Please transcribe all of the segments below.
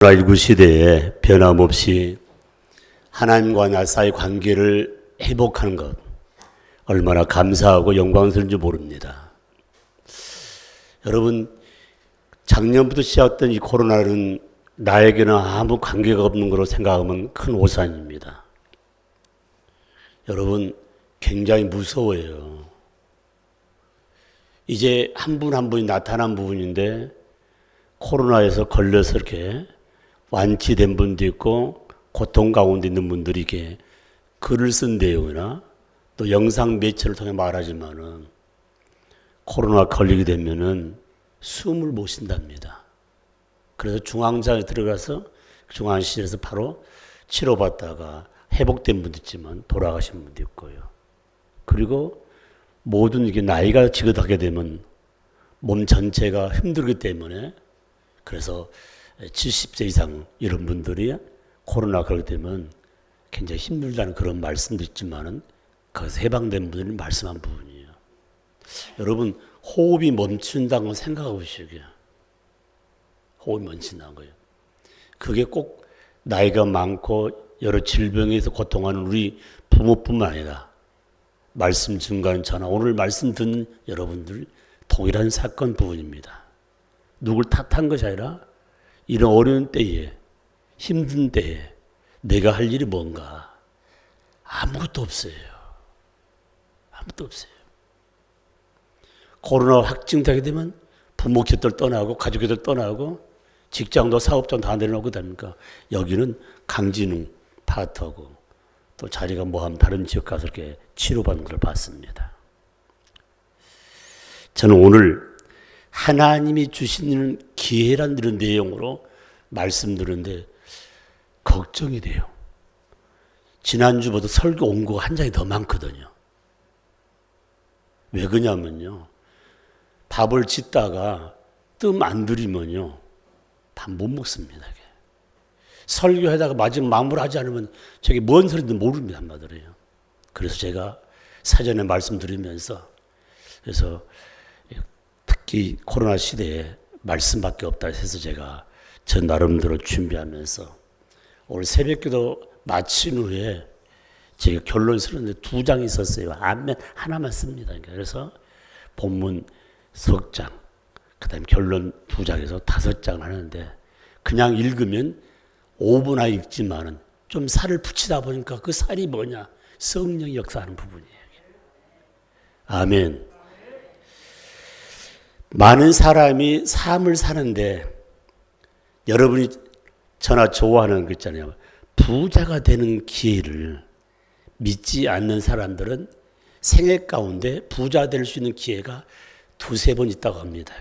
코로나19 시대에 변함없이 하나님과 나 사이 관계를 회복하는 것 얼마나 감사하고 영광스러운지 모릅니다. 여러분, 작년부터 시작된 이 코로나는 나에게는 아무 관계가 없는 거로 생각하면 큰 오산입니다. 여러분, 굉장히 무서워요. 이제 한 분 한 분이 나타난 부분인데 코로나에서 걸려서 이렇게 완치된 분도 있고 고통 가운데 있는 분들이 이렇게 글을 쓴 내용이나 또 영상 매체를 통해 말하지만은 코로나 걸리게 되면은 숨을 못 쉰답니다. 그래서 중앙장에 들어가서 중환실에서 바로 치료받다가 회복된 분도 있지만 돌아가신 분도 있고요. 그리고 모든 이게 나이가 지긋하게 되면 몸 전체가 힘들기 때문에 그래서 70세 이상 이런 분들이 코로나 걸게 되면 굉장히 힘들다는 그런 말씀도 있지만은 거기서 해방된 분들이 말씀한 부분이에요. 여러분, 호흡이 멈춘다고 생각해 보시고요. 호흡이 멈춘다는 거예요. 그게 꼭 나이가 많고 여러 질병에서 고통하는 우리 부모뿐만 아니라 말씀 증가하는 저나 오늘 말씀 듣는 여러분들 동일한 사건 부분입니다. 누굴 탓한 것이 아니라 이런 어려운 때에 힘든 때에 내가 할 일이 뭔가 아무것도 없어요. 아무것도 없어요. 코로나 확진되게 되면 부모 곁을 떠나고 가족 곁을 떠나고 직장도 사업장도 다 내려놓고 다니까 여기는 강진웅 파트하고 또 자리가 뭐하면 다른 지역 가서 이렇게 치료받는 걸 봤습니다. 저는 오늘 하나님이 주시는 기회란 이런 내용으로 말씀드렸는데 걱정이 돼요. 지난주보다 설교 온고가 한 장이 더 많거든요. 왜 그러냐면요. 밥을 짓다가 뜸 안 들이면요. 밥 못 먹습니다. 설교하다가 마지막 마무리하지 않으면 저게 뭔 소리인지 모릅니다. 한마디로요. 그래서 제가 사전에 말씀드리면서 그래서 특히 코로나 시대에 말씀밖에 없다 해서 제가 저 나름대로 준비하면서 오늘 새벽기도 마친 후에 제가 결론 쓰는데 2장이 있었어요. 앞면 하나만 씁니다. 그래서 본문 석 장, 그 다음에 결론 2장에서 5장을 하는데 그냥 읽으면 5분 안에 읽지만은 좀 살을 붙이다 보니까 그 살이 뭐냐? 성령이 역사하는 부분이에요. 아멘. 많은 사람이 삶을 사는데 여러분이 저나 좋아하는 거 있잖아요. 부자가 되는 기회를 믿지 않는 사람들은 생애 가운데 부자 될 수 있는 기회가 2-3번 있다고 합니다.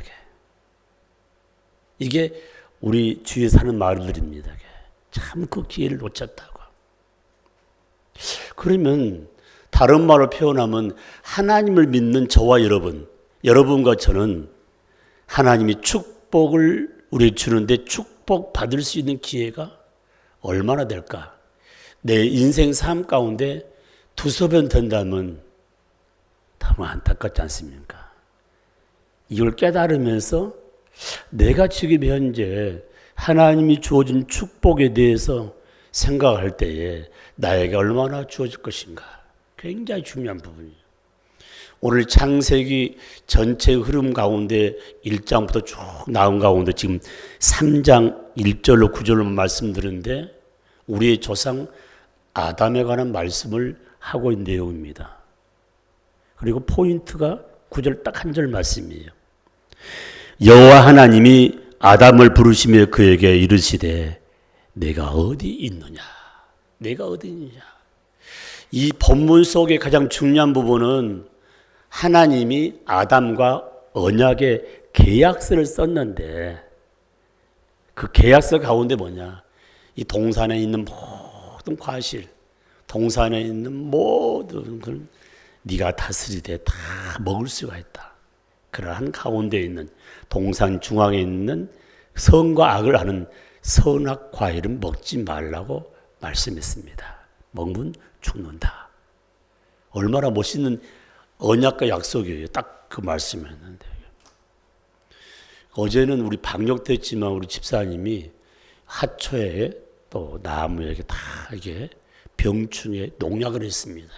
이게 우리 주위에 사는 말들입니다. 참 그 기회를 놓쳤다고. 그러면 다른 말로 표현하면 하나님을 믿는 저와 여러분과 저는 하나님이 축복을 우리 주는데 축복 받을 수 있는 기회가 얼마나 될까? 내 인생 삶 가운데 2-3번 된다면 너무 안타깝지 않습니까? 이걸 깨달으면서 내가 지금 현재 하나님이 주어진 축복에 대해서 생각할 때에 나에게 얼마나 주어질 것인가? 굉장히 중요한 부분이에요. 오늘 창세기 전체 흐름 가운데 1장부터 쭉 나온 가운데 지금 3장 1절로 9절로 말씀드렸는데 우리의 조상 아담에 관한 말씀을 하고 있는 내용입니다. 그리고 포인트가 9절 딱 한 절 말씀이에요. 여호와 하나님이 아담을 부르시며 그에게 이르시되 내가 어디 있느냐? 내가 어디 있느냐? 이 본문 속의 가장 중요한 부분은 하나님이 아담과 언약의 계약서를 썼는데 그 계약서 가운데 뭐냐? 이 동산에 있는 모든 과실, 동산에 있는 모든 걸 네가 다스리되 다 먹을 수가 있다. 그러한 가운데 있는 동산 중앙에 있는 선과 악을 하는 선악 과일은 먹지 말라고 말씀했습니다. 먹으면 죽는다. 얼마나 멋있는 언약과 약속이에요. 딱 그 말씀했는데 어제는 우리 방역됐지만 우리 집사님이 하초에 또 나무에게 다 이게 병충해 농약을 했습니다.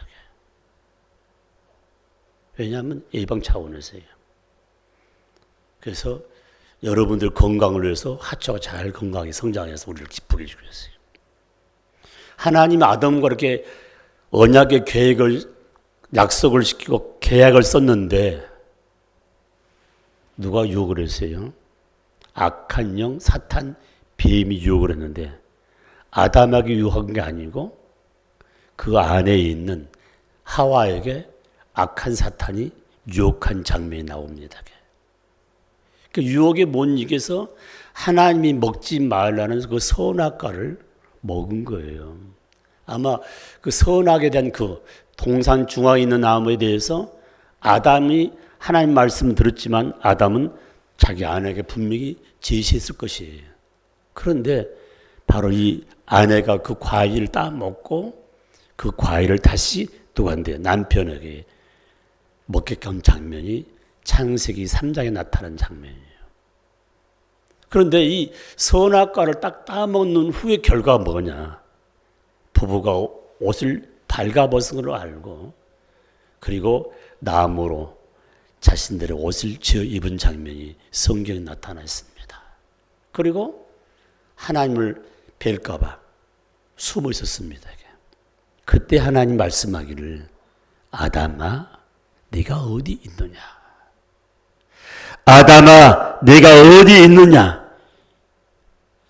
왜냐하면 예방 차원에서요. 그래서 여러분들 건강을 위해서 하초가 잘 건강하게 성장해서 우리를 기쁘게 해주고 있어요. 하나님 아담과 이렇게 언약의 계획을 약속을 시키고 계약을 썼는데 누가 유혹을 했어요? 악한 영 사탄 뱀이 유혹을 했는데 아담에게 유혹한 게 아니고 그 안에 있는 하와에게 악한 사탄이 유혹한 장면이 나옵니다. 그 유혹에 못 이겨서 하나님이 먹지 말라는 그 선악과를 먹은 거예요. 아마 그 선악에 대한 그 동산 중앙에 있는 나무에 대해서 아담이 하나님 말씀을 들었지만 아담은 자기 아내에게 분명히 제시했을 것이에요. 그런데 바로 이 아내가 그 과일을 따먹고 그 과일을 다시 누구한테 남편에게 먹게끔 한 장면이 창세기 3장에 나타난 장면이에요. 그런데 이 선악과를 딱 따먹는 후의 결과가 뭐냐? 부부가 옷을 발가벗은 걸 알고 그리고 나무로 자신들의 옷을 지어 입은 장면이 성경에 나타나 있습니다. 그리고 하나님을 뵐까 봐 숨어 있었습니다. 그때 하나님 말씀하기를 아담아 네가 어디 있느냐? 아담아 네가 어디 있느냐?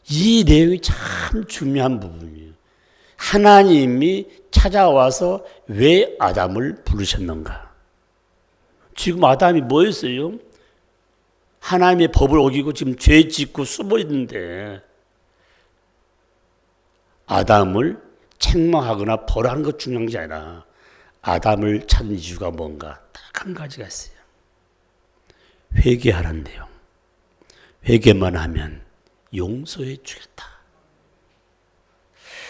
이 내용이 참 중요한 부분이에요. 하나님이 찾아와서 왜 아담을 부르셨는가? 지금 아담이 뭐였어요? 하나님의 법을 어기고 지금 죄 짓고 숨어 있는데 아담을 책망하거나 벌하는 것 중요한 게 아니라 아담을 찾은 이유가 뭔가 딱 한 가지가 있어요. 회개하라는 내용. 회개만 하면 용서해 주겠다.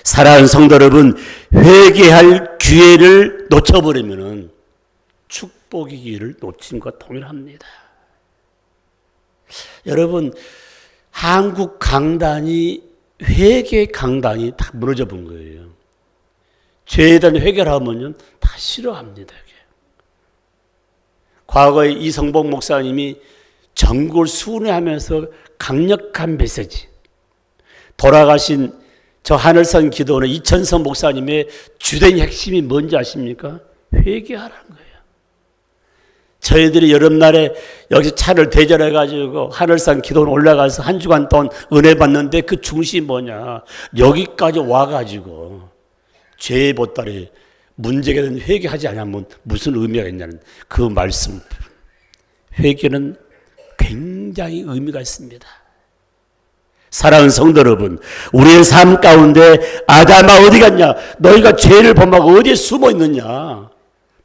사랑하는 성도 여러분, 회개할 기회를 놓쳐버리면 축복의 기회를 놓친 것과 동일합니다. 여러분, 한국 강단이 회개 강단이 다 무너져 본 거예요. 죄에 대한 회개를 하면요, 다 싫어합니다. 과거에 이성복 목사님이 전국을 순회하면서 강력한 메시지, 돌아가신 저 하늘산 기도원의 이천선 목사님의 주된 핵심이 뭔지 아십니까? 회개하라는 거예요. 저희들이 여름날에 여기서 차를 대절해가지고 하늘산 기도원 올라가서 한 주간 동안 은혜 받는데 그 중심이 뭐냐? 여기까지 와가지고 죄의 보따리 문제가 된 회개하지 않으면 무슨 의미가 있냐는 그 말씀. 회개는 굉장히 의미가 있습니다. 사랑하는 성도 여러분, 우리의 삶 가운데 아담아 어디 갔냐? 너희가 죄를 범하고 어디에 숨어 있느냐?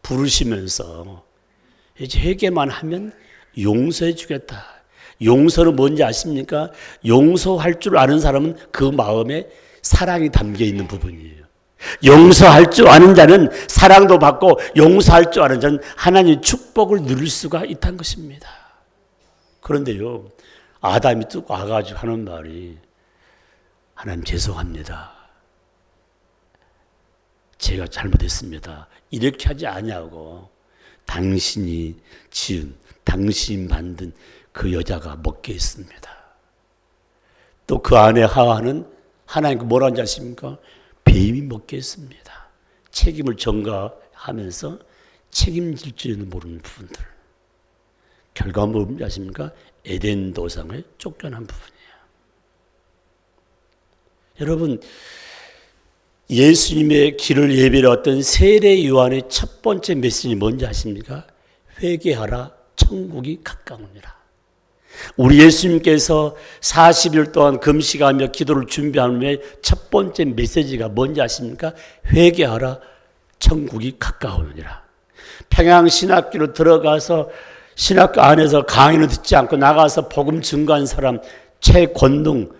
부르시면서 이제 회개만 하면 용서해 주겠다. 용서는 뭔지 아십니까? 용서할 줄 아는 사람은 그 마음에 사랑이 담겨 있는 부분이에요. 용서할 줄 아는 자는 사랑도 받고 용서할 줄 아는 자는 하나님의 축복을 누릴 수가 있다는 것입니다. 그런데요, 아담이 뚝 와가지고 하는 말이 하나님 죄송합니다. 제가 잘못했습니다. 이렇게 하지 아니하고 당신이 지은, 당신이 만든 그 여자가 먹게 했습니다. 또 그 아내 하와는 하나님께 뭐라 하는지 아십니까? 뱀이 먹게 했습니다. 책임을 전가하면서 책임질 줄은 모르는 부분들. 결과는 뭔지 아십니까? 에덴 도상을 쫓겨난 부분이에요. 여러분, 예수님의 길을 예비했던 세례 요한의 첫 번째 메시지 뭔지 아십니까? 회개하라, 천국이 가까우니라. 우리 예수님께서 40일 동안 금식하며 기도를 준비하는 첫 번째 메시지가 뭔지 아십니까? 회개하라, 천국이 가까우니라. 평양신학교로 들어가서 신학교 안에서 강의는 듣지 않고 나가서 복음 증거한 사람 최권동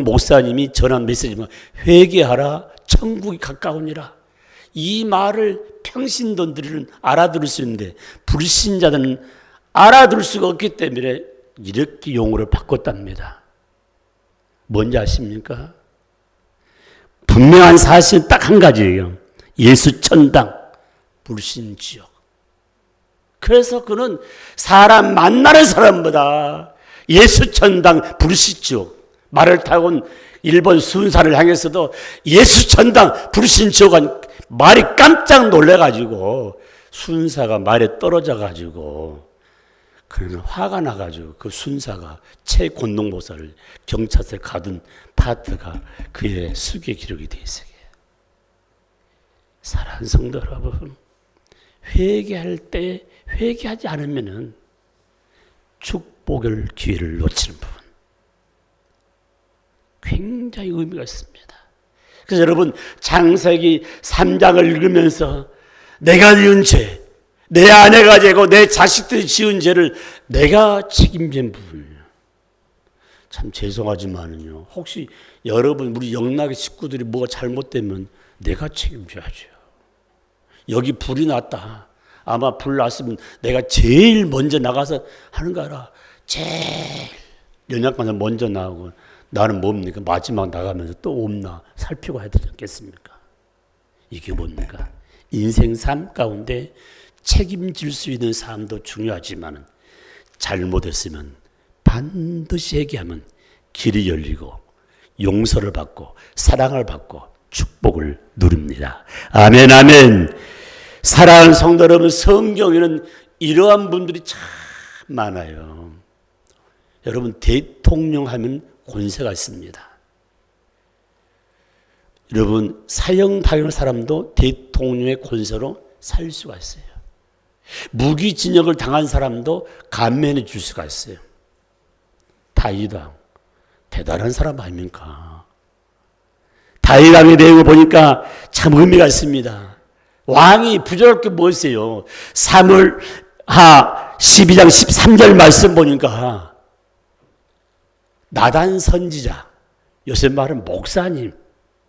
목사님이 전한 메시지는 회개하라, 천국이 가까우니라. 이 말을 평신도들은 알아들을 수 있는데 불신자들은 알아들을 수가 없기 때문에 이렇게 용어를 바꿨답니다. 뭔지 아십니까? 분명한 사실은 딱 한 가지예요. 예수 천당, 불신지옥. 그래서 그는 사람 만나는 사람보다 예수 천당, 불신지옥. 말을 타고 온 일본 순사를 향해서도 예수 천당, 불신지옥은 말이 깜짝 놀래가지고 순사가 말에 떨어져가지고 그러면 화가 나가지고 그 순사가 최곤농보살을 경찰서에 가둔 파트가 그의 수기에 기록이 되어 있어요. 사랑하는 성도 여러분, 회개할 때 회개하지 않으면은 축복의 기회를 놓치는 부분 굉장히 의미가 있습니다. 그래서 여러분 창세기 3장을 읽으면서 내가 지은 죄, 내 아내가 죄고 내 자식들이 지은 죄를 내가 책임진 부분이에요. 참 죄송하지만은요, 혹시 여러분 우리 영락의 식구들이 뭐가 잘못되면 내가 책임져야죠. 여기 불이 났다. 아마 불 났으면 내가 제일 먼저 나가서 하는 거 알아. 제일 연약관에 먼저 나오고 나는 뭡니까? 마지막 나가면서 또 없나 살피고 해야 되지 않겠습니까? 이게 뭡니까? 인생 삶 가운데 책임질 수 있는 삶도 중요하지만 잘못했으면 반드시 회개하면 길이 열리고 용서를 받고 사랑을 받고 축복을 누립니다. 아멘, 아멘. 사랑하는 성도 여러분, 성경에는 이러한 분들이 참 많아요. 여러분, 대통령 하면 권세가 있습니다. 여러분, 사형 당하는 사람도 대통령의 권세로 살 수가 있어요. 무기징역을 당한 사람도 감면해 줄 수가 있어요. 다윗왕, 대단한 사람 아닙니까? 다윗왕의 내용을 보니까 참 의미가 있습니다. 왕이 부족할 게 뭐 있어요? 사무엘하 12장 13절 말씀 보니까 나단 선지자, 요새 말은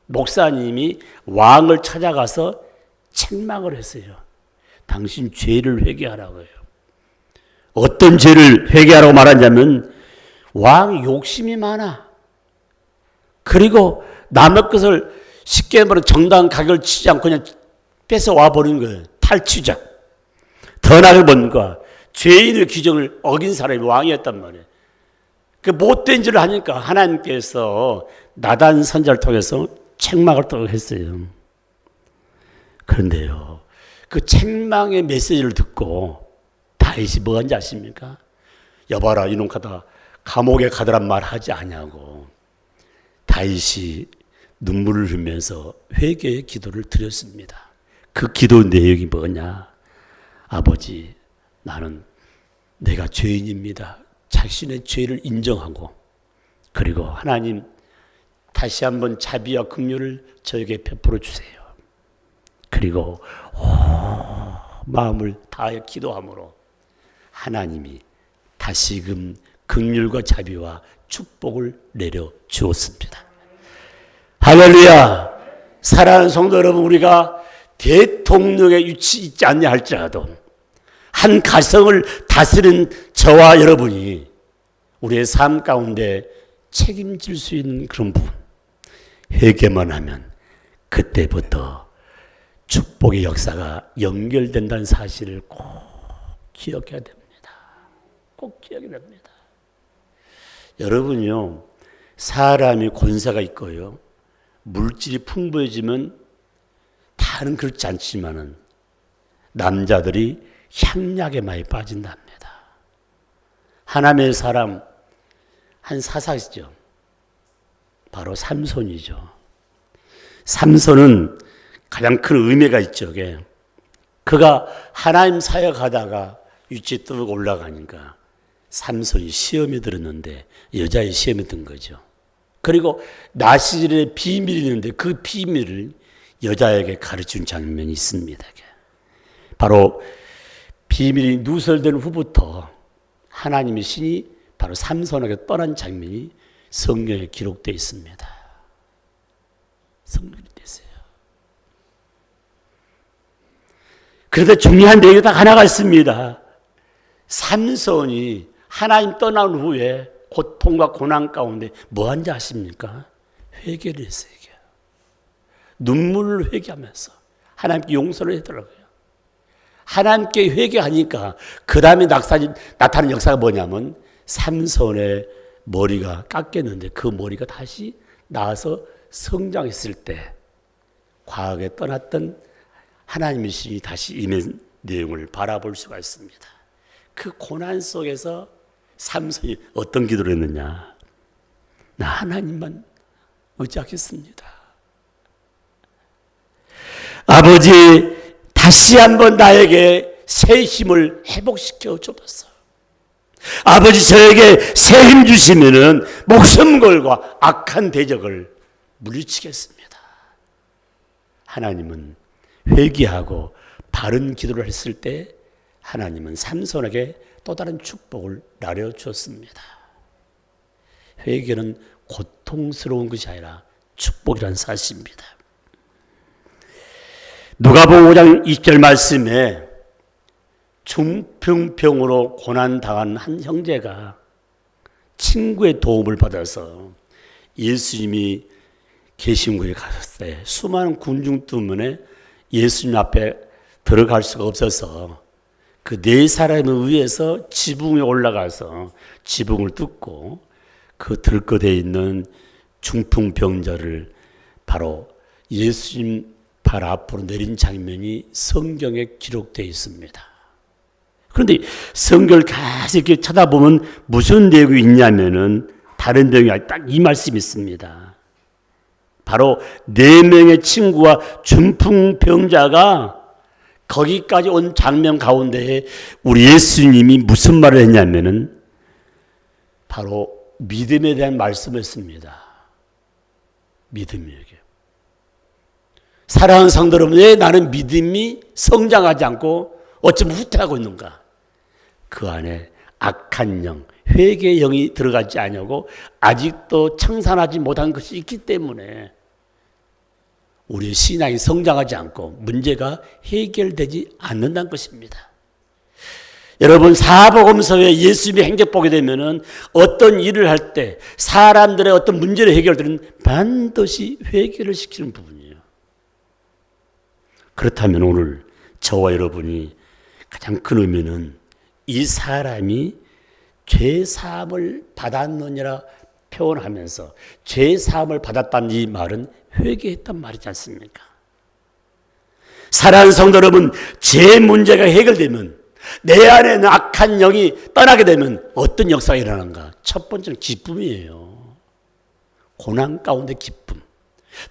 목사님이 왕을 찾아가서 책망을 했어요. 당신 죄를 회개하라고 해요. 어떤 죄를 회개하라고 말하냐면 왕 욕심이 많아. 그리고 남의 것을 쉽게 말해 정당한 가격을 치지 않고 그냥 뺏어와 버리는 거예요. 탈취자. 더 나아가 뭔가 죄인의 규정을 어긴 사람이 왕이었단 말이에요. 그 못된 짓을 하니까 하나님께서 나단 선지자를 통해서 책망을 또 했어요. 그런데요, 그 책망의 메시지를 듣고 다윗이 뭐 한지 아십니까? 여봐라, 이놈 가다 감옥에 가더란 말 하지 아냐고. 다윗이 눈물을 흘리면서 회개의 기도를 드렸습니다. 그 기도 내용이 뭐냐? 아버지, 나는 내가 죄인입니다. 자신의 죄를 인정하고, 그리고 하나님 다시 한번 자비와 긍휼을 저에게 베풀어 주세요. 그리고 마음을 다하여 기도함으로 하나님이 다시금 긍휼과 자비와 축복을 내려 주었습니다. 할렐루야. 사랑하는 성도 여러분, 우리가 대통령의 위치 있지 않냐 할지라도 한 가정을 다스리는 저와 여러분이 우리의 삶 가운데 책임질 수 있는 그런 부분, 회개만 하면 그때부터 축복의 역사가 연결된다는 사실을 꼭 기억해야 됩니다. 꼭 기억해야 됩니다. 여러분요, 사람이 권세가 있고요, 물질이 풍부해지면 다는 그렇지 않지만은 남자들이 향락에 많이 빠진답니다. 하나님의 사람 한 사사시죠. 바로 삼손이죠. 삼손은 가장 큰 의미가 있죠. 그가 하나님 사역하다가 위치에 뚝 올라가니까 삼손이 시험에 들었는데 여자의 시험에 든 거죠. 그리고 나시질의 비밀이 있는데 그 비밀을 여자에게 가르친 장면이 있습니다. 바로 비밀이 누설된 후부터 하나님의 신이 바로 삼손에게 떠난 장면이 성경에 기록되어 있습니다. 성경에 있어요. 그런데 중요한 내용이 딱 하나가 있습니다. 삼손이 하나님 떠난 후에 고통과 고난 가운데 뭐 한지 아십니까? 회개를 했어요. 눈물을 회개하면서 하나님께 용서를 하더라고요. 하나님께 회개하니까 그 다음에 나타나는 역사가 뭐냐면 삼손의 머리가 깎였는데 그 머리가 다시 나와서 성장했을 때 과거에 떠났던 하나님의 신이 다시 임한 내용을 바라볼 수가 있습니다. 그 고난 속에서 삼손이 어떤 기도를 했느냐? 나 하나님만 의지하겠습니다. 아버지, 다시 한번 나에게 새 힘을 회복시켜 줘봤어. 아버지, 저에게 새 힘 주시면은 목숨 걸고 악한 대적을 물리치겠습니다. 하나님은 회개하고 바른 기도를 했을 때 하나님은 삼손에게 또 다른 축복을 나려 주었습니다. 회개는 고통스러운 것이 아니라 축복이라는 사실입니다. 누가복음 5장 20절 말씀에 중풍병으로 고난당한 한 형제가 친구의 도움을 받아서 예수님이 계신 곳에 갔을 때 수많은 군중 때문에 예수님 앞에 들어갈 수가 없어서 그 네 사람에 의해서 지붕에 올라가서 지붕을 뚫고 그 들것에 있는 중풍병자를 바로 예수님 발 앞으로 내린 장면이 성경에 기록되어 있습니다. 그런데 성경을 계속 이렇게 쳐다보면 무슨 내용이 있냐면은 다른 내용이 아니라 딱 이 말씀이 있습니다. 바로 4명의 친구와 중풍병자가 거기까지 온 장면 가운데에 우리 예수님이 무슨 말을 했냐면은 바로 믿음에 대한 말씀을 했습니다. 믿음이에요. 사랑하는 성도 여러분, 왜 나는 믿음이 성장하지 않고 어쩌면 후퇴하고 있는가? 그 안에 악한 영, 회개의 영이 들어가지 않냐고 아직도 청산하지 못한 것이 있기 때문에 우리의 신앙이 성장하지 않고 문제가 해결되지 않는다는 것입니다. 여러분, 사복음서에 예수님의 행적 보게 되면은 어떤 일을 할 때 사람들의 어떤 문제를 해결되는 반드시 회개를 시키는 부분이에요. 그렇다면 오늘 저와 여러분이 가장 큰 의미는 이 사람이 죄사함을 받았느니라 표현하면서 죄사함을 받았다는 이 말은 회개했단 말이지 않습니까? 사랑하는 성도 여러분, 죄 문제가 해결되면 내 안에 있는 악한 영이 떠나게 되면 어떤 역사가 일어나는가? 첫 번째는 기쁨이에요. 고난 가운데 기쁨.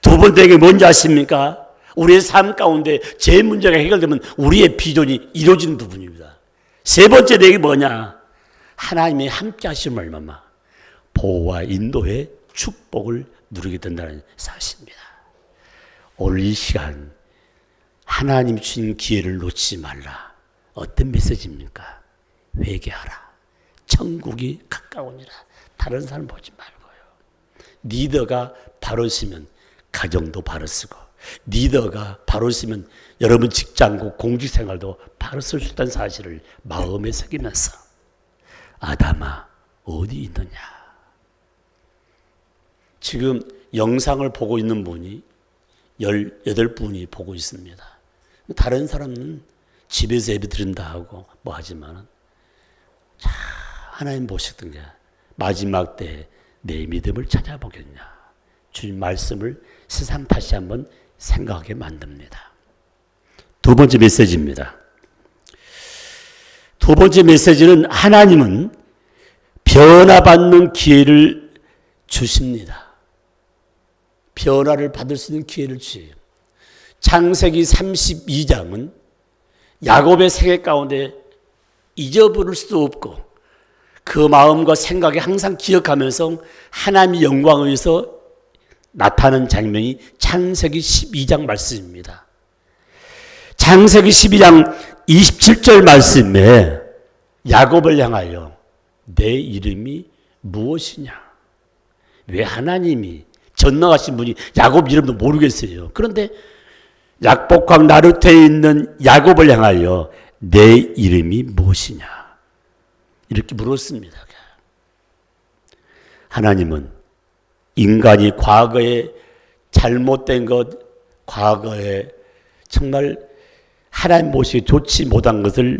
두 번째가 뭔지 아십니까? 우리의 삶 가운데 죄 문제가 해결되면 우리의 비전이 이루어지는 부분입니다. 세 번째 내용이 뭐냐? 하나님의 함께 하심을 얼마나 보호와 인도의 축복을 누리게 된다는 사실입니다. 오늘 이 시간 하나님 주신 기회를 놓치지 말라. 어떤 메시지입니까? 회개하라. 천국이 가까우니라. 다른 사람 보지 말고요. 리더가 바로 서면 가정도 바로 서고, 리더가 바로 서면 여러분 직장고 공직생활도 바로 설 수 있다는 사실을 마음에 새기면서 아담아 어디 있느냐. 지금 영상을 보고 있는 분이 18분이 보고 있습니다. 다른 사람은 집에서 예배 드린다 하고 뭐 하지만 하나님 보시던 게 마지막 때 내 믿음을 찾아보겠냐. 주님 말씀을 세상 다시 한번 생각하게 만듭니다. 두 번째 메시지입니다. 두 번째 메시지는 하나님은 변화받는 기회를 주십니다. 변화를 받을 수 있는 기회를 주세요. 창세기 32장은 야곱의 생애 가운데 잊어버릴 수도 없고 그 마음과 생각에 항상 기억하면서 하나님의 영광을 위해서 나타나는 장면이 창세기 12장 말씀입니다. 창세기 12장 27절 말씀에 야곱을 향하여 내 이름이 무엇이냐. 왜 하나님이 전능하신 분이 야곱 이름도 모르겠어요. 그런데 약복강 나루터에 있는 야곱을 향하여 내 이름이 무엇이냐 이렇게 물었습니다. 하나님은 인간이 과거에 잘못된 것, 과거에 정말 하나님 모시기 좋지 못한 것을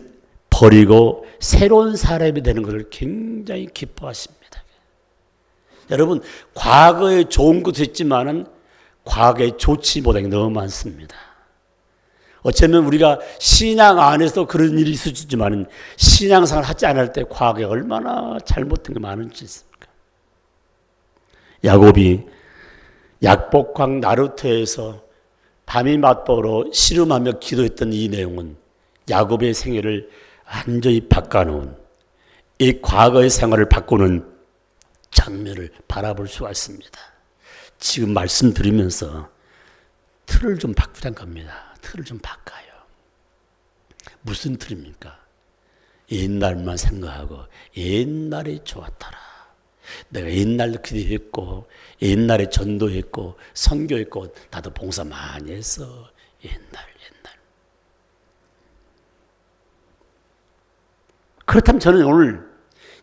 버리고 새로운 사람이 되는 것을 굉장히 기뻐하십니다. 여러분, 과거에 좋은 것도 있지만은 과거에 좋지 못한 게 너무 많습니다. 어쩌면 우리가 신앙 안에서 그런 일이 있었지만 신앙생활 하지 않을 때 과거에 얼마나 잘못된 게 많은지 있습니까? 야곱이 약복강 나루터에서 밤이 맞도록 씨름하며 기도했던 이 내용은 야곱의 생애를 완전히 바꿔놓은 이 과거의 생활을 바꾸는 장면을 바라볼 수가 있습니다. 지금 말씀드리면서 틀을 좀 바꾸자는 겁니다. 틀을 좀 바꿔요. 무슨 틀입니까? 옛날만 생각하고 옛날이 좋았더라. 내가 옛날에 기도했고 옛날에 전도했고 선교했고 나도 봉사 많이 했어. 옛날. 그렇다면 저는 오늘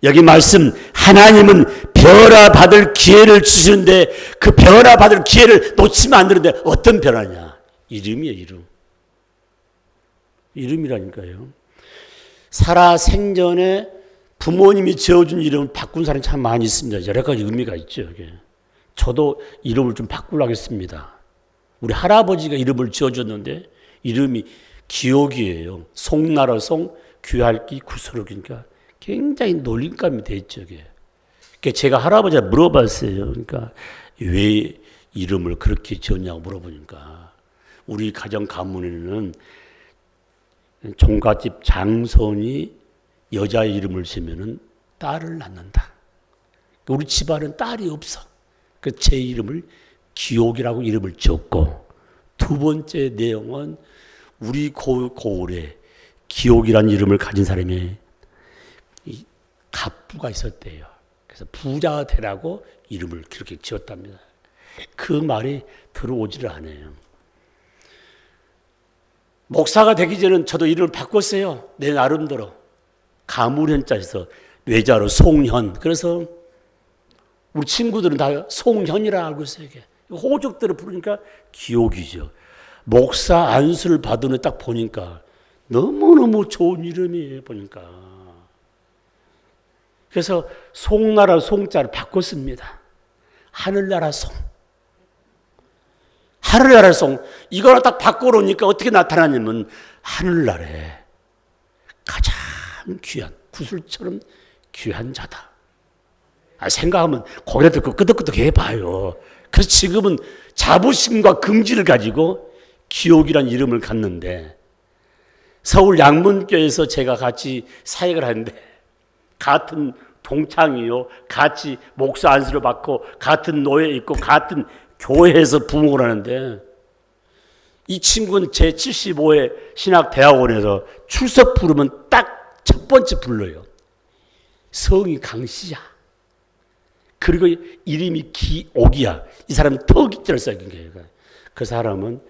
여기 말씀 하나님은 변화받을 기회를 주시는데 그 변화받을 기회를 놓치면 안 되는데 어떤 변화냐? 이름이에요. 이름. 이름이라니까요. 살아 생전에 부모님이 지어준 이름을 바꾼 사람이 참 많이 있습니다. 여러 가지 의미가 있죠. 이게. 저도 이름을 좀 바꾸려고 했습니다. 우리 할아버지가 이름을 지어줬는데 이름이 기옥이에요. 송나라 송, 귀할기, 구스러기니까 굉장히 놀림감이 됐죠. 그러니까 제가 할아버지한테 물어봤어요. 그러니까 왜 이름을 그렇게 지었냐고 물어보니까 우리 가정 가문에는 종갓집 장손이 여자 이름을 지면은 딸을 낳는다. 우리 집안은 딸이 없어. 그 제 이름을 기옥이라고 이름을 지었고 두 번째 내용은 우리 고을에 기옥이라는 이름을 가진 사람이 갑부가 있었대요. 그래서 부자가 되라고 이름을 그렇게 지었답니다. 그 말이 들어오지를 않아요. 목사가 되기 전에는 저도 이름을 바꿨어요. 내 나름대로. 가물현자에서 외자로 송현. 그래서 우리 친구들은 다 송현이라 알고 있어요. 호적들을 부르니까 기옥이죠. 목사 안수를 받은 애 딱 보니까 너무너무 좋은 이름이에요. 보니까. 그래서 송나라 송자를 바꿨습니다. 하늘나라 송. 하늘나라 송. 이걸 딱 바꿔놓으니까 어떻게 나타나냐면 하늘나라에 가장 귀한 구슬처럼 귀한 자다. 생각하면 고개 듣고 끄덕끄덕 해봐요. 그래서 지금은 자부심과 긍지를 가지고 기옥이란 이름을 갖는데 서울 양문교에서 제가 같이 사역을 하는데 같은 동창이요. 같이 목사 안수를 받고 같은 노예에 있고 같은 교회에서 부목을 하는데 이 친구는 제 75회 신학대학원에서 출석 부르면 딱 첫 번째 불러요. 성이 강씨야. 그리고 이름이 기옥이야. 이 사람은 턱이자를 써긴 거예요. 그 사람은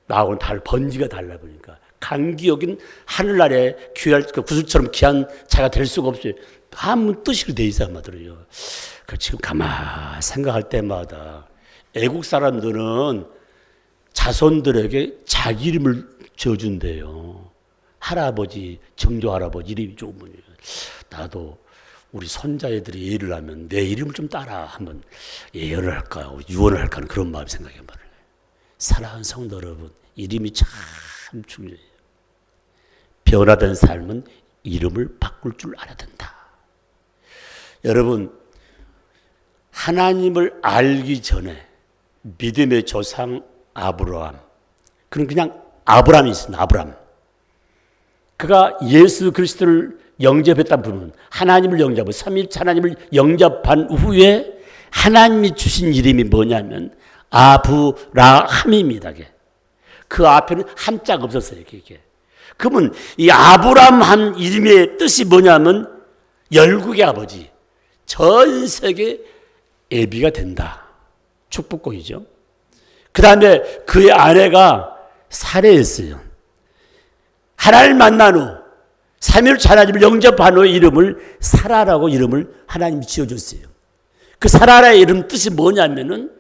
나하고는 번지가 달라 보니까 강기옥인 하늘나라에 귀할 구슬처럼 귀한 자가 될 수가 없어요. 한문 뜻이 돼 있어 아마도요. 지금 가만 생각할 때마다 애국 사람들은 자손들에게 자기 이름을 지어준대요. 할아버지, 정조 할아버지 이름이 좋으면 나도 우리 손자애들이 예를 하면 내 이름을 좀 따라 한번 예언을 할까 유언을 할까 하는 그런 마음이 생각해 봐요. 사랑하는 성도 여러분, 이름이 참 중요해요. 변화된 삶은 이름을 바꿀 줄 알아야 된다. 여러분, 하나님을 알기 전에 믿음의 조상 아브라함, 그냥 아브라함이 있습니다. 아브라함. 그가 예수 그리스도를 영접했다는 분은 하나님을 영접하고 삼위일체 하나님을 영접한 후에 하나님이 주신 이름이 뭐냐면 아브라함입니다. 그 앞에는 한자가 없었어요. 그러면 이 아브라함 이름의 뜻이 뭐냐면 열국의 아버지, 전 세계 애비가 된다. 축복곡이죠. 그 다음에 그의 아내가 사레였어요. 하나님을 만난 후 삼위일체 하나님을 영접한 후의 이름을 사라라고 이름을 하나님이 지어줬어요. 그 사라의 이름 뜻이 뭐냐면은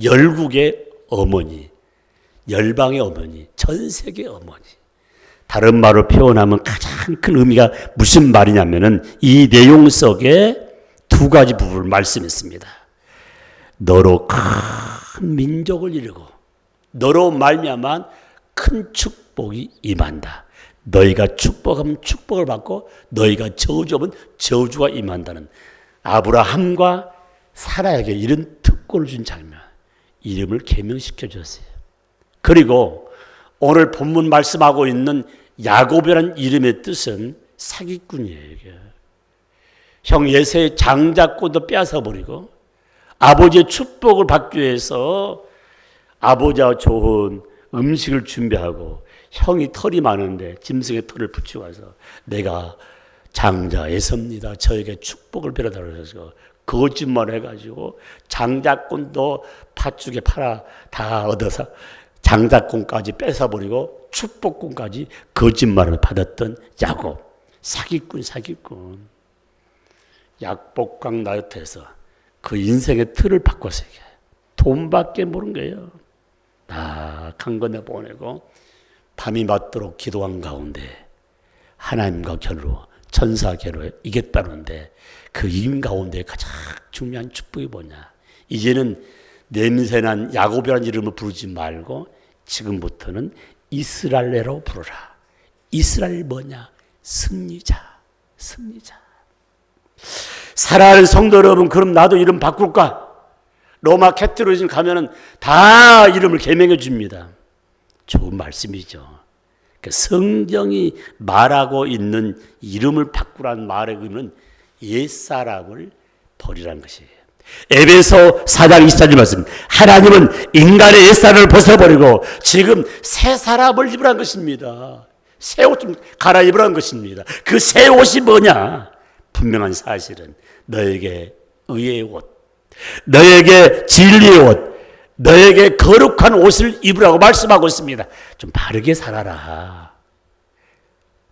열국의 어머니, 열방의 어머니, 전 세계의 어머니. 다른 말로 표현하면 가장 큰 의미가 무슨 말이냐면은 이 내용 속에 두 가지 부분을 말씀했습니다. 너로 큰 민족을 이루고 너로 말미암아 큰 축복이 임한다. 너희가 축복하면 축복을 받고 너희가 저주하면 저주가 임한다는 아브라함과 사라에게 이런 특권을 준 장면, 이름을 계명시켜 줬어요. 그리고 오늘 본문 말씀하고 있는 야곱이라는 이름의 뜻은 사기꾼이에요. 이게. 형 예세의 장자권도 빼앗아버리고 아버지의 축복을 받기 위해서 아버지와 좋은 음식을 준비하고 형이 털이 많은데 짐승의 털을 붙이고 와서 내가 장자 에서입니다. 저에게 축복을 빌어달라고 해서 거짓말 해가지고 장자권도 팥죽에 팔아 다 얻어서 장자권까지 뺏어버리고 축복권까지 거짓말을 받았던 야곱. 사기꾼. 약복강 나이트에서 그 인생의 틀을 바꿨어요. 돈밖에 모르는 거예요. 다 강건해 보내고 밤이 맞도록 기도한 가운데 하나님과 겨루 천사 겨루 이겼다는데 그 이긴 가운데 가장 중요한 축복이 뭐냐? 이제는 냄새난 야곱이라는 이름을 부르지 말고 지금부터는 이스라엘로 부르라. 이스라엘 뭐냐? 승리자. 사랑하는 성도 여러분, 그럼 나도 이름 바꿀까? 로마 캐토리즘 가면은 다 이름을 개명해 줍니다. 좋은 말씀이죠. 성경이 말하고 있는 이름을 바꾸라는 말의 의미는 옛사람을 버리라는 것이에요. 에베소 4장 24절 말씀. 하나님은 인간의 옛사람을 벗어버리고 지금 새 사람을 입으라는 것입니다. 새 옷 좀 갈아입으라는 것입니다. 그 새 옷이 뭐냐? 분명한 사실은 너에게 의의 옷, 너에게 진리의 옷, 너에게 거룩한 옷을 입으라고 말씀하고 있습니다. 좀 바르게 살아라.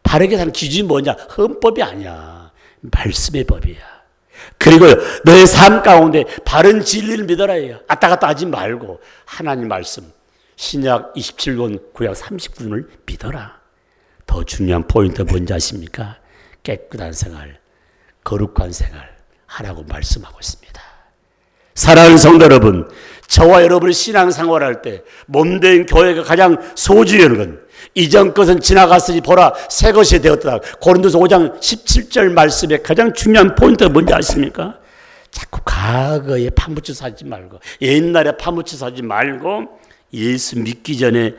바르게 사는 기준이 뭐냐? 헌법이 아니야. 말씀의 법이야. 그리고 너의 삶 가운데 바른 진리를 믿어라 해요. 왔다 갔다 하지 말고 하나님 말씀 신약 27권 구약 39권을 믿어라. 더 중요한 포인트 뭔지 아십니까? 깨끗한 생활, 거룩한 생활 하라고 말씀하고 있습니다. 사랑하는 성도 여러분, 저와 여러분이 신앙생활할 때 몸된 교회가 가장 소중히 여는 건 이전 것은 지나갔으니 보라 새 것이 되었다. 고린도서 5장 17절 말씀에 가장 중요한 포인트가 뭔지 아십니까? 자꾸 과거에 파묻혀서 하지 말고 옛날에 파묻혀서 하지 말고 예수 믿기 전에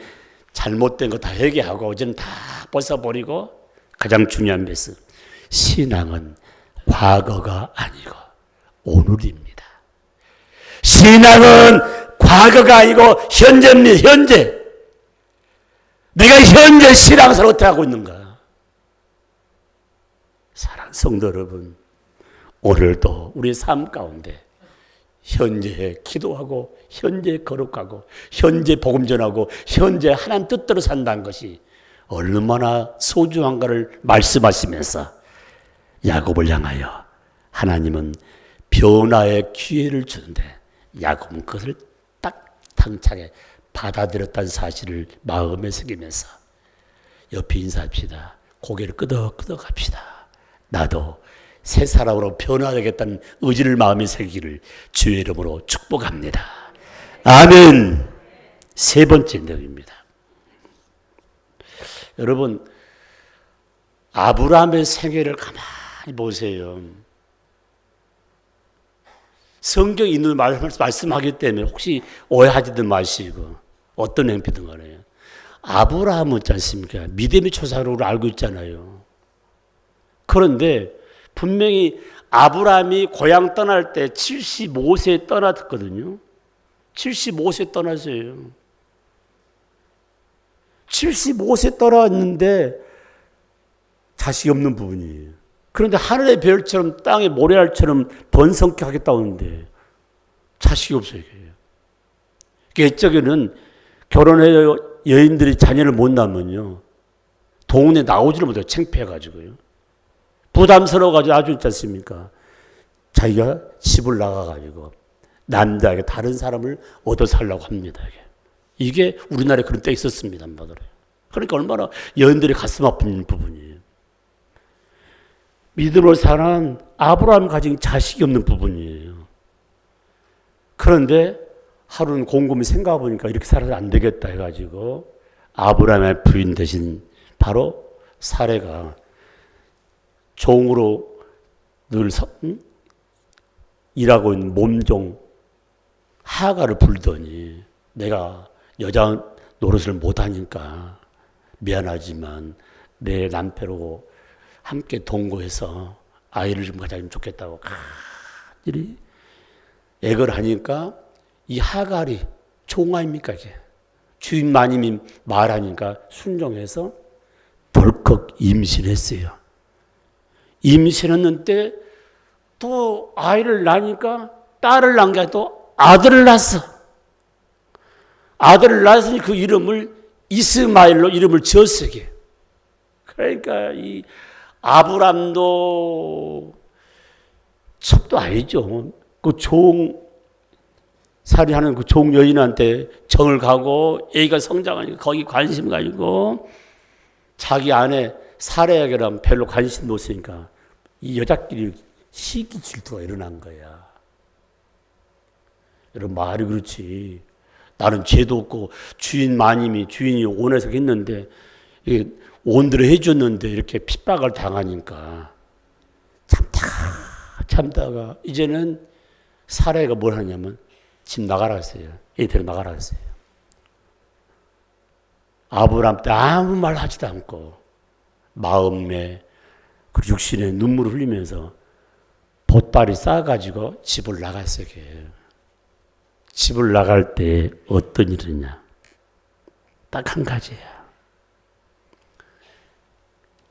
잘못된 거 다 회개하고 이제는 다 벗어버리고 가장 중요한 것은 신앙은 과거가 아니고 오늘입니다. 신앙은 과거가 아니고 현재입니다. 현재. 내가 현재 신앙생활을 어떻게 하고 있는가? 사랑하는 성도 여러분, 오늘도 우리 삶 가운데 현재에 기도하고 현재에 거룩하고 현재 복음 전하고 현재 하나님 뜻대로 산다는 것이 얼마나 소중한가를 말씀하시면서 야곱을 향하여 하나님은 변화의 기회를 주는데 야곱은 그것을 딱 당차게 받아들였다는 사실을 마음에 새기면서 옆에 인사합시다. 고개를 끄덕끄덕 합시다. 나도 새 사람으로 변화되겠다는 의지를 마음에 새기기를 주의 이름으로 축복합니다. 아멘. 세 번째 내용입니다. 여러분, 아브라함의 생애를 가만히 보세요. 성경 있는 말씀하기 때문에 혹시 오해하지든 마시고 어떤 행피든 간에 아브라함은 있지 않습니까? 믿음의 초사로 알고 있잖아요. 그런데 분명히 아브라함이 고향 떠날 때 75세에 떠났거든요. 75세에 떠났어요. 75세 떠났는데 자식이 없는 부분이에요. 그런데 하늘의 별처럼 땅의 모래알처럼 번성하겠다고 하는데 자식이 없어요. 옛적에는 결혼해 여인들이 자녀를 못 낳으면요. 동네 나오지를 못해요. 창피해가지고요. 부담스러워가지고 아주 있지 않습니까? 자기가 집을 나가가지고 남자에게 다른 사람을 얻어 살려고 합니다. 이게 우리나라에 그런 때 있었습니다. 그러니까 얼마나 여인들이 가슴 아픈 부분이에요. 믿음으로 사는 아브라함 가진 자식이 없는 부분이에요. 그런데 하루는 곰곰이 생각해보니까 이렇게 살아서 안 되겠다 해가지고 아브라함의 부인 대신 바로 사레가 종으로 늘 일하고 있는 몸종 하가를 불더니 내가 여자 노릇을 못하니까 미안하지만 내 남편하고 함께 동거해서 아이를 좀 가지면 좋겠다고 간절히 애걸 하니까 이 하갈이 종 아닙니까 이게 주인 마님이 말하니까 순종해서 덜컥 임신했어요. 임신했는데 또 아이를 낳으니까 딸을 낳은 게 아니라 또 아들을 낳았어. 아들을 낳았으니 그 이름을 이스마엘로 이름을 지었어요. 그러니까 이 아브람도 첩도 아니죠. 그 종살이하는 그 종 여인한테 정을 가고 애가 성장하니까 거기 관심 가지고 자기 아내 사레에게는 별로 관심도 없으니까 이 여자끼리 시기 질투가 일어난 거야. 여러분 말이 그렇지. 나는 죄도 없고 주인 마님이 주인이 원해서 했는데 온들을 해줬는데 이렇게 핍박을 당하니까 참다가 이제는 사례가 뭘 하냐면 집 나가라 했어요. 애 데려 나가라 했어요. 아브라함 때 아무 말 하지도 않고 마음에 그리고 육신에 눈물을 흘리면서 보따리 싸가지고 집을 나갔어요. 집을 나갈 때 어떤 일이냐? 딱 한 가지야.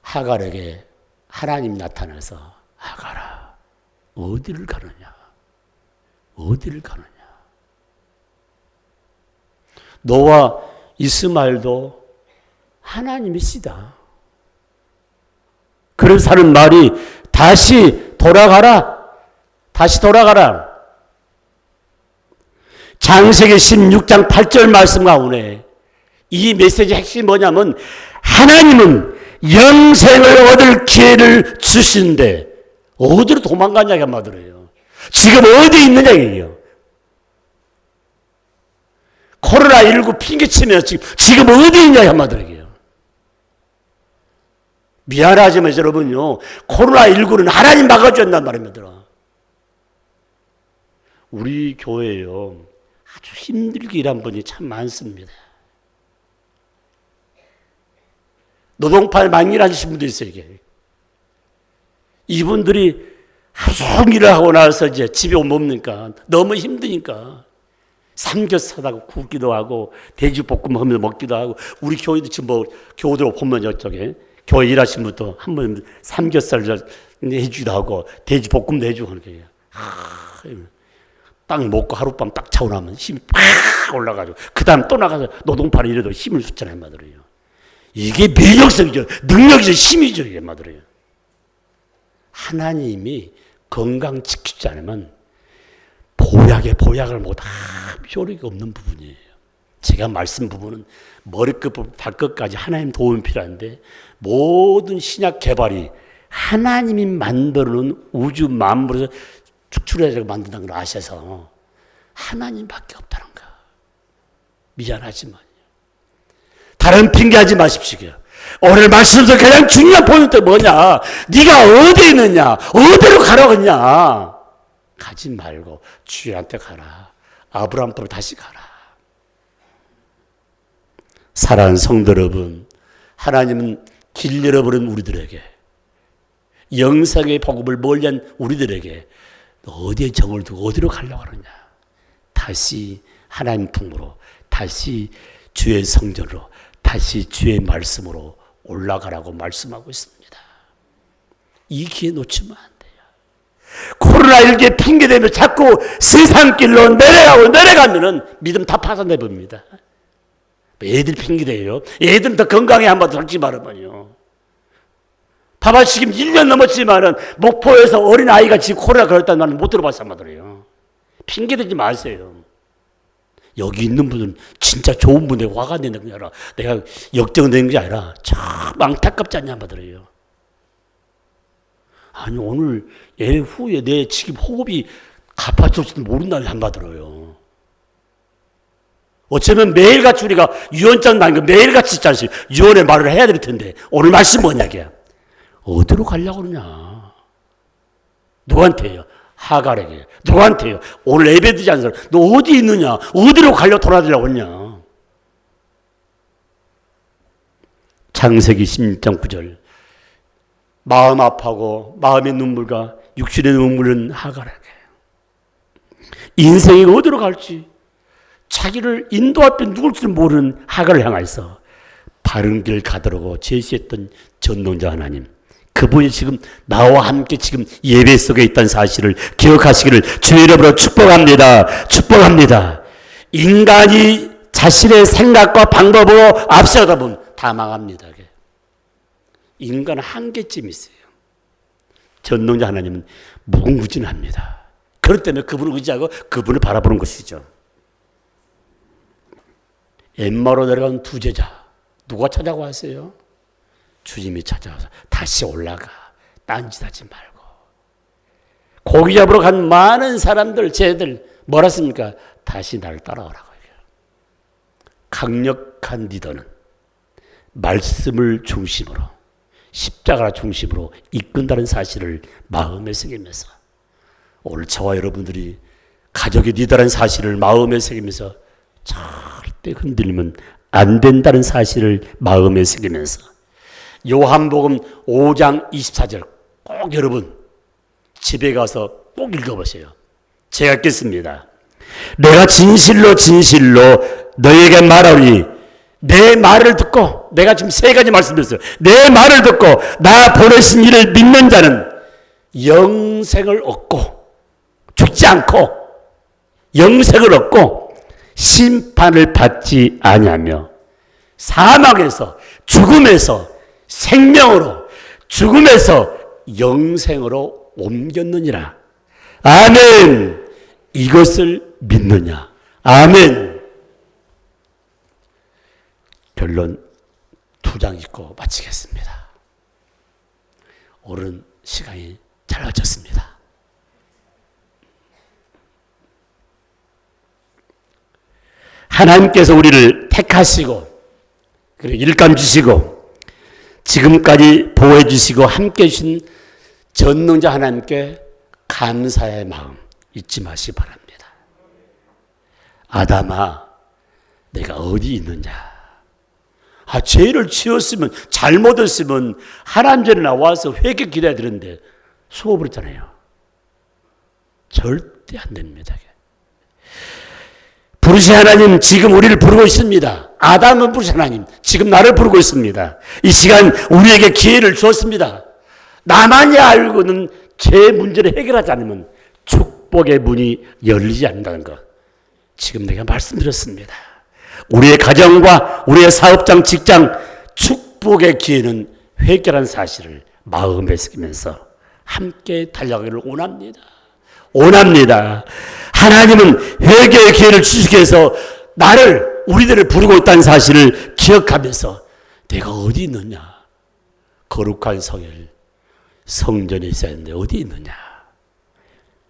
하갈에게 하나님 나타나서 하갈아 어디를 가느냐? 어디를 가느냐? 너와 이스마엘도 하나님이시다. 그래서 하는 말이 다시 돌아가라. 다시 돌아가라. 창세기 16장 8절 말씀 가운데 이 메시지의 핵심이 뭐냐면 하나님은 영생을 얻을 기회를 주시는데 어디로 도망가냐 한마디로요. 지금 어디 있느냐 이게요. 코로나19 핑계치면서 지금 어디 있냐 한마디로요. 미안하지만 여러분요. 코로나19는 하나님 막아주었단 말입니다. 우리 교회요. 아주 힘들게 일한 분이 참 많습니다. 노동파에 만일하신 분도 있어요. 이게. 이분들이 하루 종일 하고 나서 이제 집에 오면 뭡니까? 너무 힘드니까 삼겹살 사다가 굽기도 하고 돼지볶음 하면서 먹기도 하고 우리 교회도 지금 뭐 교우들 보면 저쪽에 교회 일하신 분도 한 번 삼겹살 해주기도 하고 돼지볶음도 해주고 하는 거예요. 딱 먹고 하룻밤 딱 자고 나면 힘이 팍 올라가지고 그 다음 또 나가서 노동파를 일해도 힘을 줬잖아요. 말이에요. 이게 면역성이죠. 능력이죠. 힘이죠. 이게 말이에요. 하나님이 건강 지키지 않으면 보약을 못 효력이 없는 부분이에요. 제가 말씀 부분은 머리끝부터 발끝까지 하나님 도움이 필요한데 모든 신약 개발이 하나님이 만들어놓은 우주 만물에서 축출해서 만든다는 걸 아셔서 하나님밖에 없다는 거. 미안하지만 다른 핑계하지 마십시오. 오늘 말씀에서 가장 중요한 포인트 뭐냐? 네가 어디 있느냐? 어디로 가라고 했냐? 가지 말고 주님한테 가라. 아브라함으로 다시 가라. 사랑하는 성도 여러분, 하나님은 길 잃어버린 우리들에게 영생의 복음을 멀리한 우리들에게 어디에 정을 두고 어디로 가려고 하느냐? 다시 하나님 품으로, 다시 주의 성전으로, 다시 주의 말씀으로 올라가라고 말씀하고 있습니다. 이 기회 놓치면 안 돼요. 코로나19에 핑계대며 자꾸 세상 길로 내려가면은 믿음 다 파산돼버립니다. 애들 핑계대요. 애들은 더 건강해 한마디 솔직히 말하면요. 봐봐, 지금 1년 넘었지만은 목포에서 어린아이가 지금 코로나 걸렸다는 말은 못 들어봤단 말이에요. 핑계대지 마세요. 여기 있는 분은 진짜 좋은 분에 화가 내는 게 아니라 내가 역정되는 게 아니라 참 안타깝지 않냐 말이에요. 아니, 오늘 애 후에 내 지금 호흡이 가파질지도 모른다는 한마디로요. 어쩌면 매일같이 우리가 유언장 나는 거 매일같이 있지 않습니까? 유언의 말을 해야 될 텐데 오늘 말씀 뭐냐 이게. 어디로 가려고 그러냐. 누구한테요? 하갈에게. 누구한테요? 오늘 예배드리지 않는 사람. 너 어디 있느냐? 어디로 가려고 돌아다니려고 했냐. 창세기 16장 9절. 마음 아파하고 마음의 눈물과 육신의 눈물은 하갈에게. 인생이 어디로 갈지 자기를 인도할 때 누굴 줄 모르는 하갈을 향해서 바른 길 가더라고 제시했던 전능자 하나님. 그분이 지금 나와 함께 지금 예배 속에 있다는 사실을 기억하시기를 주의 이름으로 축복합니다. 축복합니다. 인간이 자신의 생각과 방법으로 앞서다 보면 다 망합니다. 인간은 한계쯤 있어요. 전능자 하나님은 무궁무진합니다. 그렇기 때문에 그분을 의지하고 그분을 바라보는 것이죠. 엠마오로 내려간 두 제자 누가 찾아왔어요? 주님이 찾아와서 다시 올라가. 딴짓하지 말고. 고기 잡으러 간 많은 사람들, 쟤들 뭐라 했습니까? 다시 나를 따라오라고. 강력한 리더는 말씀을 중심으로 십자가 중심으로 이끈다는 사실을 마음에 새기면서 오늘 저와 여러분들이 가족의 리더라는 사실을 마음에 새기면서 절대 흔들리면 안 된다는 사실을 마음에 새기면서 요한복음 5장 24절 꼭 여러분 집에 가서 꼭 읽어보세요. 제가 읽겠습니다. 내가 진실로 진실로 너에게 말하오니 내 말을 듣고 내가 지금 세 가지 말씀드렸어요. 내 말을 듣고 나 보내신 이를 믿는 자는 영생을 얻고 죽지 않고 영생을 얻고 심판을 받지 아니하며 사망에서 죽음에서 생명으로 죽음에서 영생으로 옮겼느니라. 아멘. 이것을 믿느냐. 아멘. 결론 2장 읽고 마치겠습니다. 오랜 시간이 잘 마쳤습니다. 하나님께서 우리를 택하시고 그리고 일감 주시고 지금까지 보호해 주시고 함께해 주신 전능자 하나님께 감사의 마음 잊지 마시기 바랍니다. 아담아, 내가 어디 있느냐? 죄를 지었으면 잘못했으면 하나님 전에 나와서 회개 기도해야 되는데 숨어버렸잖아요. 절대 안 됩니다. 부르신 하나님 지금 우리를 부르고 있습니다. 아담은 부르신 하나님 지금 나를 부르고 있습니다. 이 시간 우리에게 기회를 주었습니다. 나만이 알고는 제 문제를 해결하지 않으면 축복의 문이 열리지 않는다는 것 지금 내가 말씀드렸습니다. 우리의 가정과 우리의 사업장, 직장 축복의 기회는 회개라는 사실을 마음에 새기면서 함께 달려가기를 원합니다. 원합니다. 하나님은 회개의 기회를 주시기 위해서 우리들을 부르고 있다는 사실을 기억하면서 내가 어디 있느냐? 거룩한 성전에 있어야 하는데 어디 있느냐?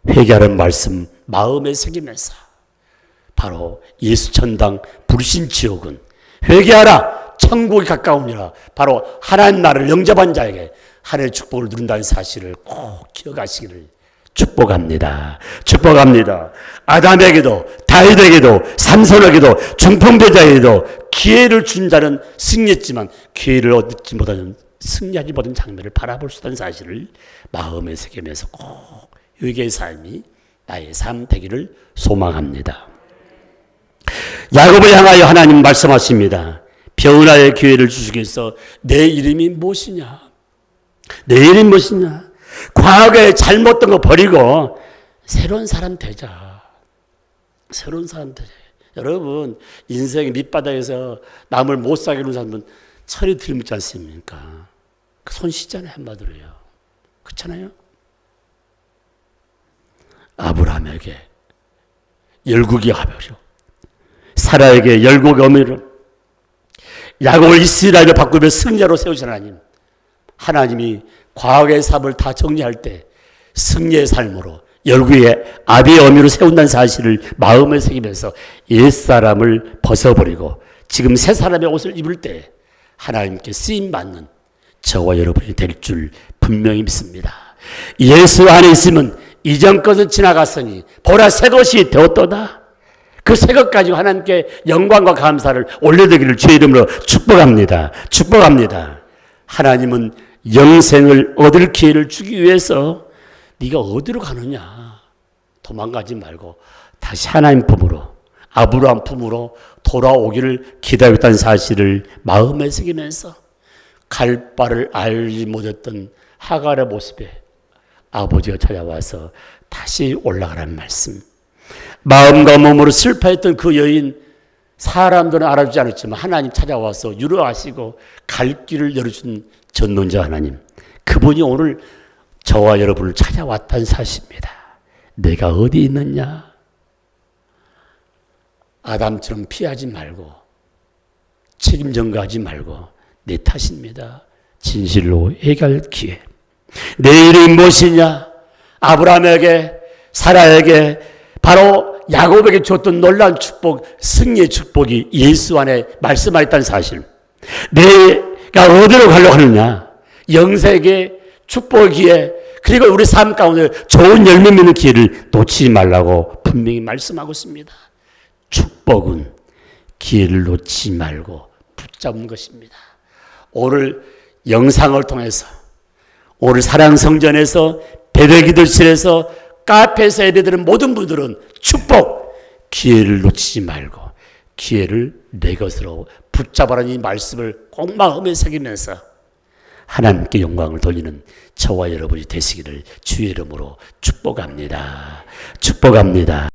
회개하는 말씀 마음에 새기면서 바로 예수 천당 부르신 지옥은 회개하라 천국이 가까우니라. 바로 하나님 나라를 영접한 자에게 하늘의 축복을 누린다는 사실을 꼭 기억하시기를 축복합니다. 축복합니다. 아담에게도 다윗에게도 삼손에게도 중풍배자에게도 기회를 준 자는 승리했지만 기회를 얻지 못하는 승리하지 못한 장면을 바라볼 수 있다는 사실을 마음에 새기면서 꼭 회개의 삶이 나의 삶 되기를 소망합니다. 야곱을 향하여 하나님 말씀하십니다. 변화의 기회를 주시기 위해서 내 이름이 무엇이냐? 내 이름이 무엇이냐? 과거에 잘못된 거 버리고 새로운 사람 되자. 새로운 사람 되자. 여러분 인생의 밑바닥에서 남을 못 사귀는 사람은 철이 들지 않습니까? 손 씻잖아요, 한마디로요. 그렇잖아요? 아브라함에게 열국이 하며 사라에게 열국의 어미를 야곱을 이스라엘로 바꾸며 승리자로 세우신 하나님, 하나님이 과거의 삶을 다 정리할 때 승리의 삶으로 열국의 아비의 어미로 세운다는 사실을 마음에 새기면서 옛사람을 벗어버리고 지금 새 사람의 옷을 입을 때 하나님께 쓰임받는 저와 여러분이 될 줄 분명히 믿습니다. 예수 안에 있으면 이전 것은 지나갔으니 보라 새 것이 되었도다. 그 새 것 가지고 하나님께 영광과 감사를 올려드리기를 주의 이름으로 축복합니다. 축복합니다. 하나님은 영생을 얻을 기회를 주기 위해서 네가 어디로 가느냐 도망가지 말고 다시 하나님 품으로, 아브라함 품으로 돌아오기를 기다렸다는 사실을 마음에 새기면서 갈 바를 알지 못했던 하갈의 모습에 아버지가 찾아와서 다시 올라가라는 말씀. 마음과 몸으로 슬퍼했던 그 여인, 사람들은 알아주지 않았지만 하나님 찾아와서 유로하시고 갈 길을 열어준 전능자 하나님, 그분이 오늘 저와 여러분을 찾아왔다는 사실입니다. 내가 어디 있느냐? 아담처럼 피하지 말고 책임 전가하지 말고 내 탓입니다. 진실로 해결 기회. 내 이름이 무엇이냐? 아브라함에게, 사라에게, 바로 야곱에게 줬던 놀라운 축복, 승리의 축복이 예수 안에 말씀하였다는 사실. 내가 어디로 가려고 하느냐? 영생의 축복기에, 그리고 우리 삶 가운데 좋은 열매 맺는 기회를 놓치지 말라고 분명히 말씀하고 있습니다. 축복은 기회를 놓치지 말고 붙잡는 것입니다. 오늘 영상을 통해서, 오늘 사랑성전에서, 배배기도실에서, 카페에서 예배드리는 모든 분들은 축복, 기회를 놓치지 말고 기회를 내 것으로 붙잡아라는 이 말씀을 꼭 마음에 새기면서 하나님께 영광을 돌리는 저와 여러분이 되시기를 주의 이름으로 축복합니다. 축복합니다.